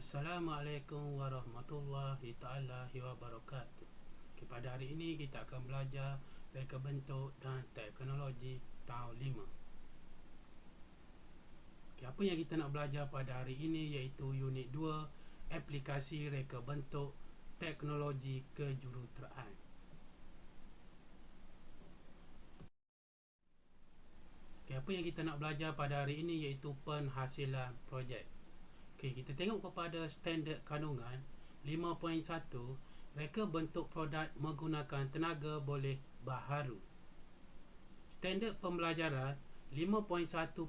Assalamualaikum warahmatullahi taala wabarakatuh. Pada hari ini kita akan belajar reka bentuk dan teknologi tahun 5. Apa yang kita nak belajar pada hari ini iaitu unit 2, aplikasi reka bentuk teknologi kejuruteraan. Apa yang kita nak belajar pada hari ini iaitu penghasilan projek. Kita tengok kepada standard kandungan 5.1, reka bentuk produk menggunakan tenaga boleh baharu. Standard pembelajaran 5.1.8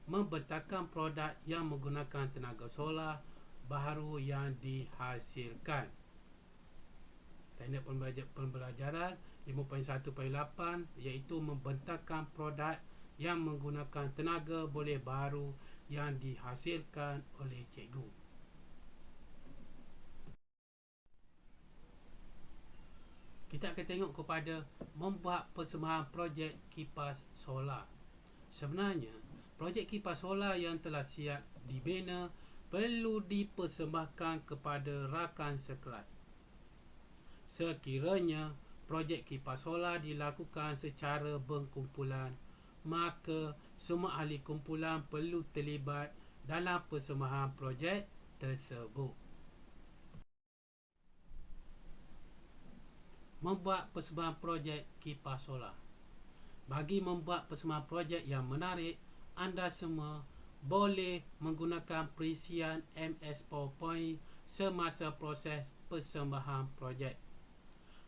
membentangkan produk yang menggunakan tenaga solar baharu yang dihasilkan. Standard pembelajaran 5.1.8 iaitu membentangkan produk yang menggunakan tenaga boleh baharu yang dihasilkan oleh cikgu. Kita akan tengok kepada membuat persembahan projek kipas solar. Sebenarnya, projek kipas solar yang telah siap dibina perlu dipersembahkan kepada rakan sekelas. Sekiranya projek kipas solar dilakukan secara berkumpulan, maka semua ahli kumpulan perlu terlibat dalam persembahan projek tersebut. Membuat persembahan projek kipas solar. Bagi membuat persembahan projek yang menarik, anda semua boleh menggunakan perisian MS PowerPoint semasa proses persembahan projek.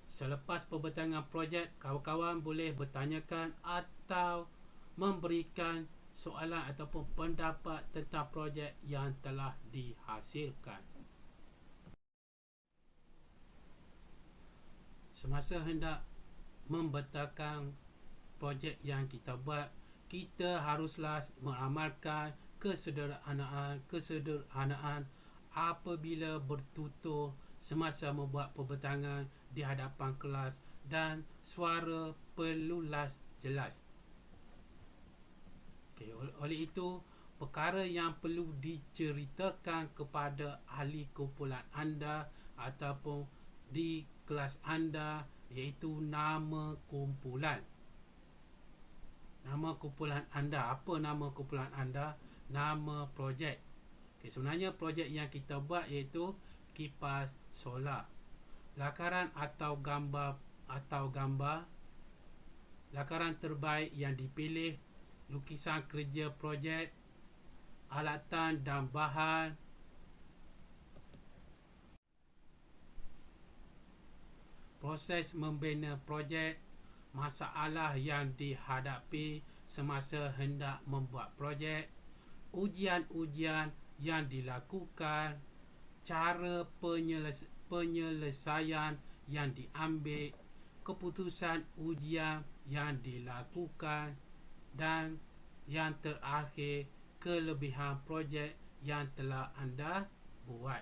Selepas pembentangan projek, kawan-kawan boleh bertanyakan atau memberikan soalan ataupun pendapat tentang projek yang telah dihasilkan. Semasa hendak membentangkan projek yang kita buat, kita haruslah mengamalkan kesederhanaan apabila bertutur semasa membuat pembentangan di hadapan kelas dan suara perlulah jelas. Oleh itu, perkara yang perlu diceritakan kepada ahli kumpulan anda ataupun di kelas anda iaitu nama kumpulan. Nama kumpulan anda. Apa nama kumpulan anda? Nama projek. Sebenarnya projek yang kita buat iaitu kipas solar. Lakaran atau gambar lakaran terbaik yang dipilih, lukisan kerja projek, alatan dan bahan, proses membina projek, masalah yang dihadapi semasa hendak membuat projek, ujian-ujian yang dilakukan, cara penyelesaian yang diambil, keputusan ujian yang dilakukan, dan yang terakhir, kelebihan projek yang telah anda buat.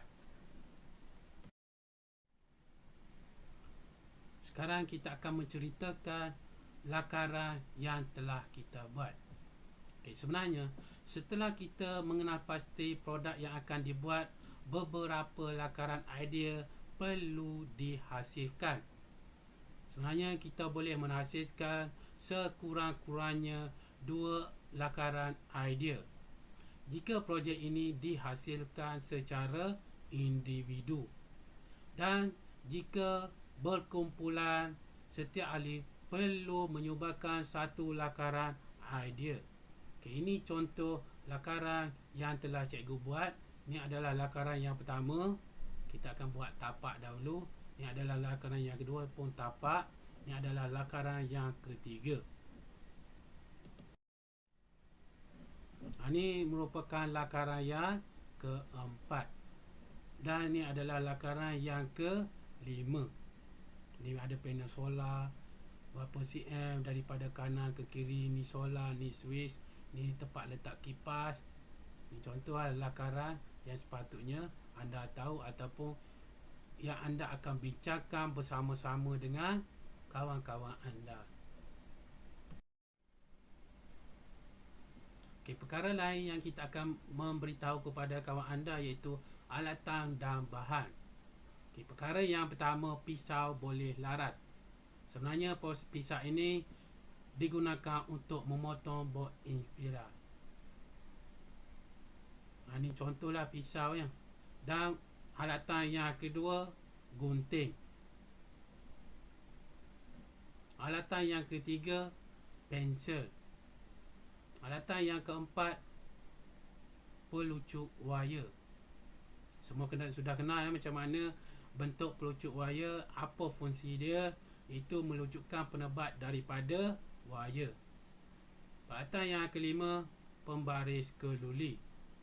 Sekarang kita akan menceritakan lakaran yang telah kita buat. Sebenarnya, setelah kita mengenal pasti produk yang akan dibuat, beberapa lakaran idea perlu dihasilkan. Sebenarnya kita boleh menghasilkan sekurang-kurangnya 2 lakaran idea jika projek ini dihasilkan secara individu, dan jika berkumpulan, setiap ahli perlu menyumbangkan 1 lakaran idea. Ini contoh lakaran yang telah cikgu buat. Ini adalah lakaran yang pertama. Kita akan buat tapak dahulu. Ini adalah lakaran yang kedua pun tapak. Ini adalah lakaran yang ketiga. Ini merupakan lakaran yang keempat. Dan ini adalah lakaran yang kelima. Ini ada panel solar, berapa cm daripada kanan ke kiri, ni solar, ni switch, ni tempat letak kipas. Ini contoh lakaran yang sepatutnya anda tahu ataupun yang anda akan bincangkan bersama-sama dengan kawan-kawan anda. Perkara lain yang kita akan memberitahu kepada kawan anda iaitu alatan dan bahan. Okay, perkara yang pertama, pisau boleh laras. Sebenarnya pisau ini digunakan untuk memotong bot inspiral. Ini contohlah pisau ya. Dan alatan yang kedua, gunting. Alatan yang ketiga, pensel. Alatan yang keempat, pelucuk wayar. Semua sudah kenal macam mana bentuk pelucuk wayar, apa fungsi dia, itu melucukkan penebat daripada wayar. Alatan yang kelima, pembaris keluli.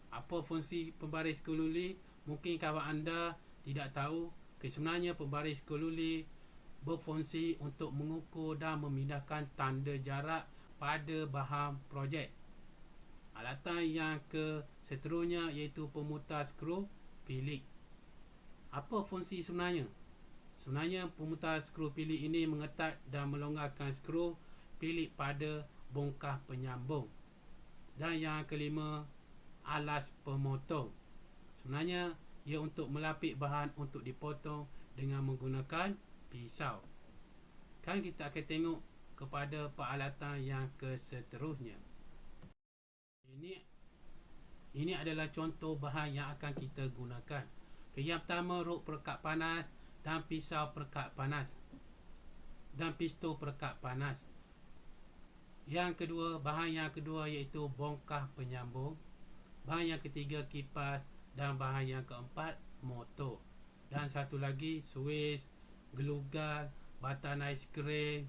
Apa fungsi pembaris keluli? Mungkin kawan anda tidak tahu. Sebenarnya pembaris keluli berfungsi untuk mengukur dan memindahkan tanda jarak pada bahan projek. Alatan yang seterusnya iaitu pemutar skru pilik. Apa fungsi sebenarnya? Sebenarnya pemutar skru pilik ini mengetat dan melonggarkan skru pilik pada bongkah penyambung. Dan yang kelima, alas pemotong. Sebenarnya ia untuk melapik bahan untuk dipotong dengan menggunakan pisau. Kan kita akan tengok kepada peralatan yang seterusnya. Ini adalah contoh bahan yang akan kita gunakan. Yang pertama, rok perekat panas dan pisau perekat panas dan pistol perekat panas. Yang kedua, bahan yang kedua iaitu bongkah penyambung. Bahan yang ketiga, kipas. Dan bahan yang keempat, motor. Dan satu lagi, suis, gelugar, batan aiskrim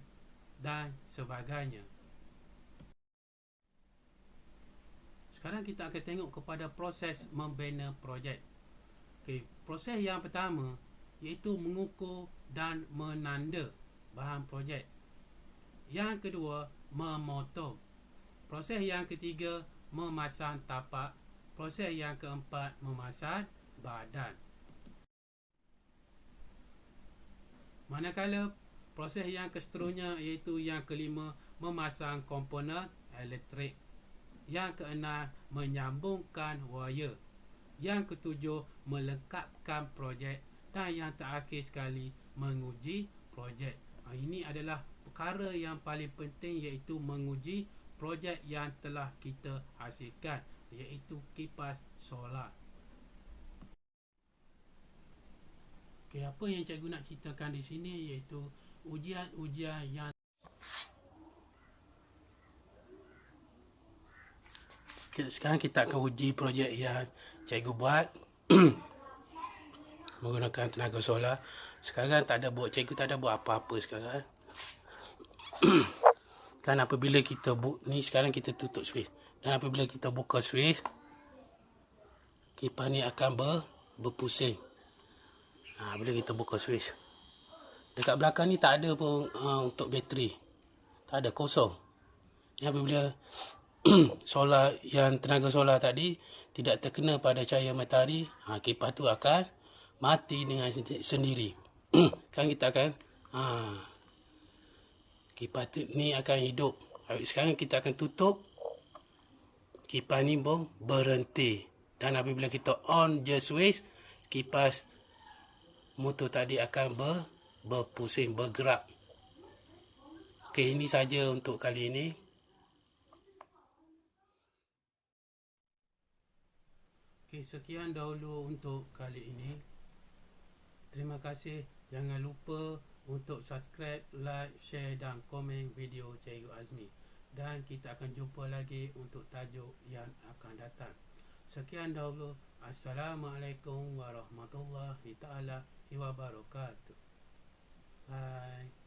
dan sebagainya. Sekarang kita akan tengok kepada proses membina projek. Proses yang pertama iaitu mengukur dan menanda bahan projek. Yang kedua, memotong. Proses yang ketiga, memasang tapak. Proses yang keempat, memasang badan. Manakala proses yang seterusnya iaitu yang kelima, memasang komponen elektrik. Yang keenam, menyambungkan wayar. Yang ketujuh, melengkapkan projek. Dan yang terakhir sekali, menguji projek. Ini adalah perkara yang paling penting iaitu menguji projek yang telah kita hasilkan, iaitu kipas solar. Apa yang cikgu nak ceritakan di sini iaitu ujian-ujian yang sekarang kita akan uji projek yang cikgu buat menggunakan tenaga solar. Sekarang cikgu tak ada buat apa-apa sekarang. Kan apabila kita ni sekarang kita tutup switch. Dan apabila kita buka switch, kipas ni akan berpusing. Bila kita buka switch. Dekat belakang ni tak ada pun untuk bateri. Tak ada, kosong. Apabila solar yang tenaga solar tadi tidak terkena pada cahaya matahari, kipas tu akan mati dengan sendiri. Kan kita akan kipas ni akan hidup. Sekarang kita akan tutup. Kipas ni berhenti. Dan apabila kita on je switch, kipas motor tadi akan berpusing, bergerak. Ini saja untuk kali ini. Sekian dahulu untuk kali ini. Terima kasih. Jangan lupa untuk subscribe, like, share dan komen video Cikgu Azmi. Dan kita akan jumpa lagi untuk tajuk yang akan datang. Sekian dahulu. Assalamualaikum warahmatullahi taala wabarakatuh. Bye.